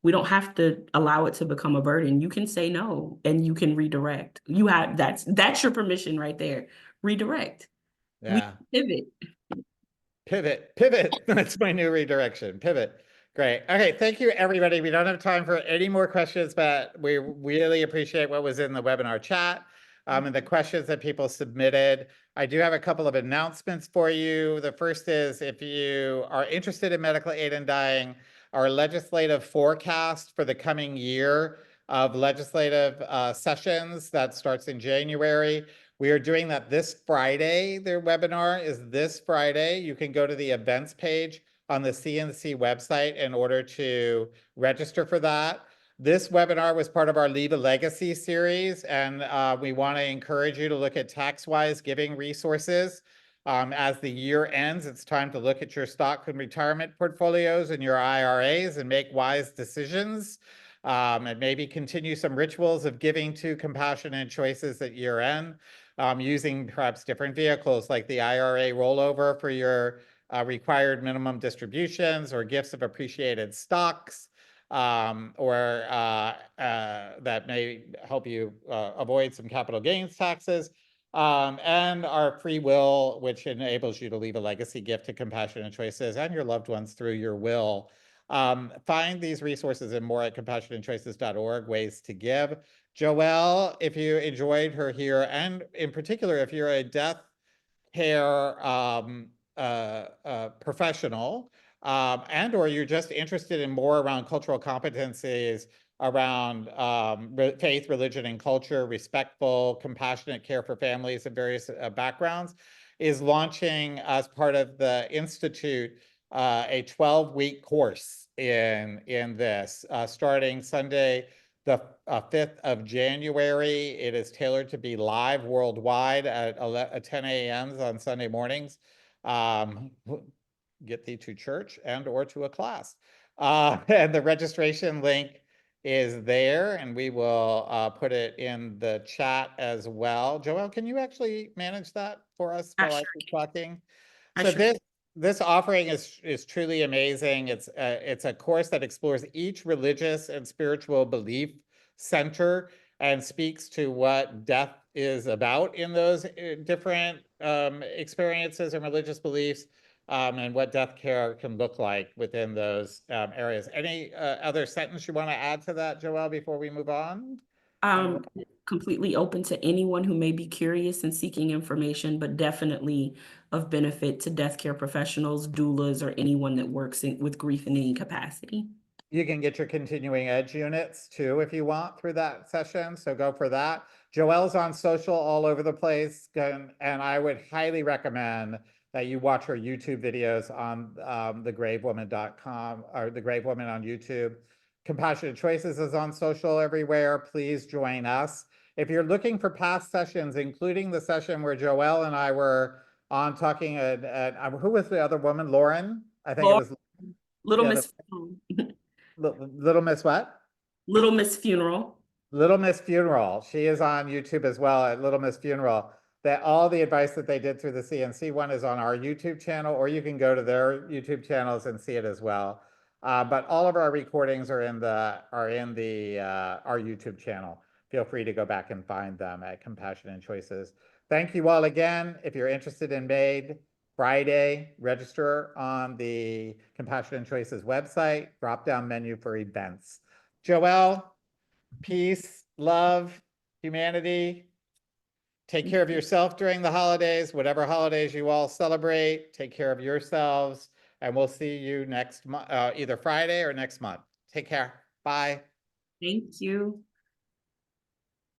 Speaker 3: We don't have to allow it to become a burden. You can say no and you can redirect. You have that's your permission right there. Redirect. We
Speaker 1: Yeah.
Speaker 3: pivot.
Speaker 1: Pivot. That's my new redirection. Pivot. Great. Okay. Thank you, everybody. We don't have time for any more questions, but we really appreciate what was in the webinar chat and the questions that people submitted. I do have a couple of announcements for you. The first is if you are interested in medical aid in dying, our legislative forecast for the coming year of legislative sessions that starts in January. We are doing that this Friday. Their webinar is this Friday. You can go to the events page on the CNC website in order to register for that. This webinar was part of our Leave a Legacy series, and we want to encourage you to look at tax-wise giving resources. As the year ends, it's time to look at your stock and retirement portfolios and your IRAs and make wise decisions. And maybe continue some rituals of giving to compassionate choices at year end, using perhaps different vehicles like the IRA rollover for your required minimum distributions or gifts of appreciated stocks, or that may help you avoid some capital gains taxes. And our free will, which enables you to leave a legacy gift to compassionate choices and your loved ones through your will. Find these resources and more at compassionatechoices.org, ways to give. Joelle, if you enjoyed her here, and in particular, if you're a death care professional, and or you're just interested in more around cultural competencies around faith, religion, and culture, respectful, compassionate care for families of various backgrounds, is launching as part of the Institute a 12-week course in this, starting Sunday, the 5th of January. It is tailored to be live worldwide at 10 a.m. on Sunday mornings. Get thee to church and or to a class. And the registration link is there, and we will put it in the chat as well. Joelle, can you actually manage that for us
Speaker 3: I
Speaker 1: while I
Speaker 3: sure
Speaker 1: keep
Speaker 3: can.
Speaker 1: talking?
Speaker 3: I
Speaker 1: So
Speaker 3: sure
Speaker 1: this offering is truly amazing. It's a course that explores each religious and spiritual belief center and speaks to what death is about in those different experiences and religious beliefs, and what death care can look like within those areas. Any other sentence you want to add to that, Joelle, before we move on?
Speaker 3: completely open to anyone who may be curious and seeking information, but definitely of benefit to death care professionals, doulas, or anyone that works with grief in any capacity.
Speaker 1: You can get your continuing edge units too if you want through that session. So go for that. Joelle's on social all over the place. And I would highly recommend that you watch her YouTube videos on thegravewoman.com or The Grave Woman on YouTube. Compassionate Choices is on social everywhere. Please join us. If you're looking for past sessions, including the session where Joelle and I were on talking who was the other woman? Lauren? I think it was.
Speaker 3: Little
Speaker 1: Yeah,
Speaker 3: Miss
Speaker 1: Little Miss what?
Speaker 3: Little Miss Funeral.
Speaker 1: Little Miss Funeral. She is on YouTube as well at Little Miss Funeral. That all the advice that they did through the CNC one is on our YouTube channel, or you can go to their YouTube channels and see it as well. But all of our recordings are in the our YouTube channel. Feel free to go back and find them at Compassion and Choices. Thank you all again. If you're interested in MAID, Friday, register on the Compassion and Choices website, drop-down menu for events. Joelle, peace, love, humanity. Take care of yourself during the holidays, whatever holidays you all celebrate. Take care of yourselves, and we'll see you next month, either Friday or next month. Take care. Bye.
Speaker 3: Thank you.